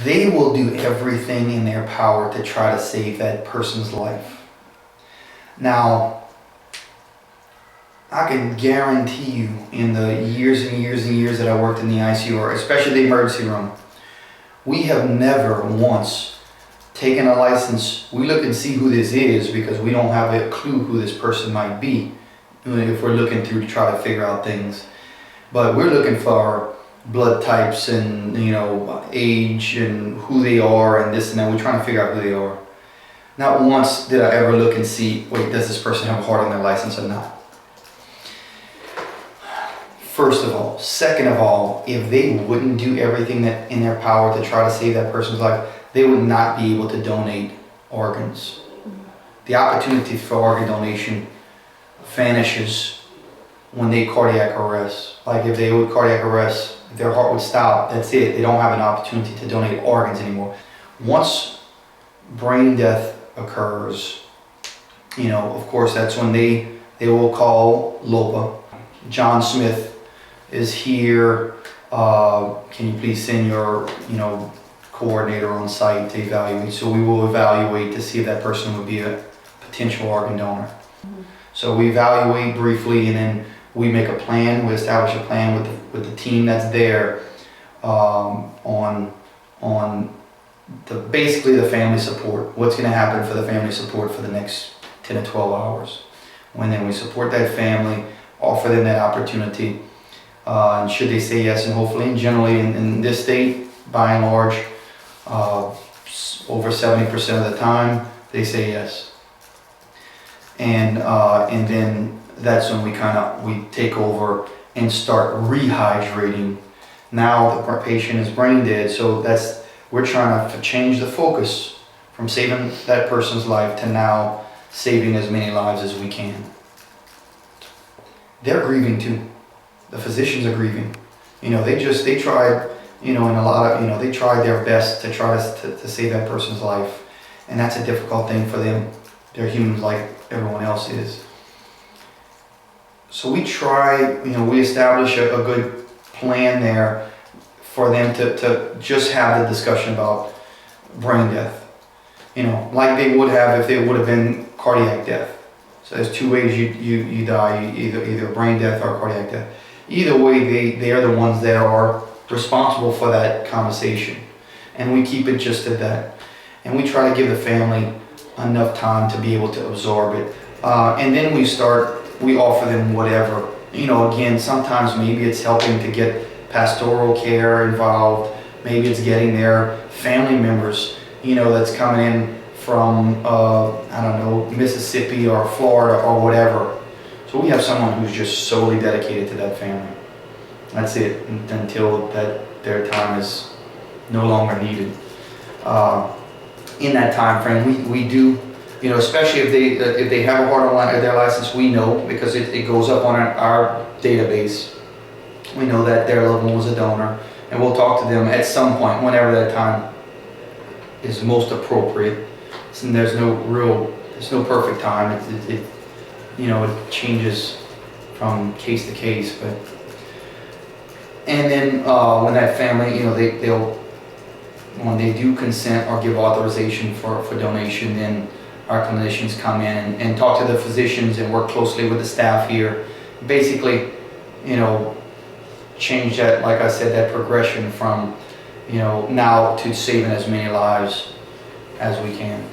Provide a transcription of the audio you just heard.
they will do everything in their power to try to save that person's life. Now, I can guarantee you, in the years and years and years that I worked in the ICU, or especially the emergency room, we have never once taken a license. We look and see who this is because we don't have a clue who this person might be if we're looking through to try to figure out things. But we're looking for blood types and, you know, age and who they are and this and that. We're trying to figure out who they are. Not once did I ever look and see, wait, does this person have a heart on their license or not? First of all. Second of all, if they wouldn't do everything that in their power to try to save that person's life, they would not be able to donate organs. The opportunity for organ donation vanishes when they cardiac arrest. Like if they would cardiac arrest, if their heart would stop, that's it. They don't have an opportunity to donate organs anymore. Once brain death occurs, you know, of course, that's when they will call LOPA. John Smith is here. Can you please send your, you know, coordinator on site to evaluate? So we will evaluate to see if that person would be a potential organ donor. So we evaluate briefly, and then we make a plan. We establish a plan with the team that's there on basically the family support. What's going to happen for the family support for the next 10 to 12 hours. When then we support that family, offer them that opportunity, and should they say yes, and hopefully, and generally in this state, by and large, over 70% of the time, they say yes. And then that's when we take over and start rehydrating. Now the patient is brain dead, so we're trying to change the focus from saving that person's life to now saving as many lives as we can. They're grieving too. The physicians are grieving. You know, they tried, you know, in a lot of, you know, they tried their best to try to save that person's life. And that's a difficult thing for them. They're humans like everyone else is. So we try, you know, we establish a good plan there for them to just have the discussion about brain death. You know, like they would have if they would have been cardiac death. So there's two ways you die, either brain death or cardiac death. Either way, they are the ones that are responsible for that conversation. And we keep it just at that. And we try to give the family enough time to be able to absorb it. And then we offer them whatever. You know, again, sometimes maybe it's helping to get pastoral care involved. Maybe it's getting their family members, you know, that's coming in from, I don't know, Mississippi or Florida or whatever. So we have someone who's just solely dedicated to that family. That's it, until their time is no longer needed. In that time frame, we do, you know, especially if they have a heart on their license, we know, because it goes up on our database. We know that their loved one was a donor, and we'll talk to them at some point, whenever that time is most appropriate. And there's no perfect time. It you know, it changes from case to case, but. And then when that family, you know, when they do consent or give authorization for donation, then our clinicians come in and talk to the physicians and work closely with the staff here. Basically, you know, change that, like I said, that progression from, you know, now to saving as many lives as we can.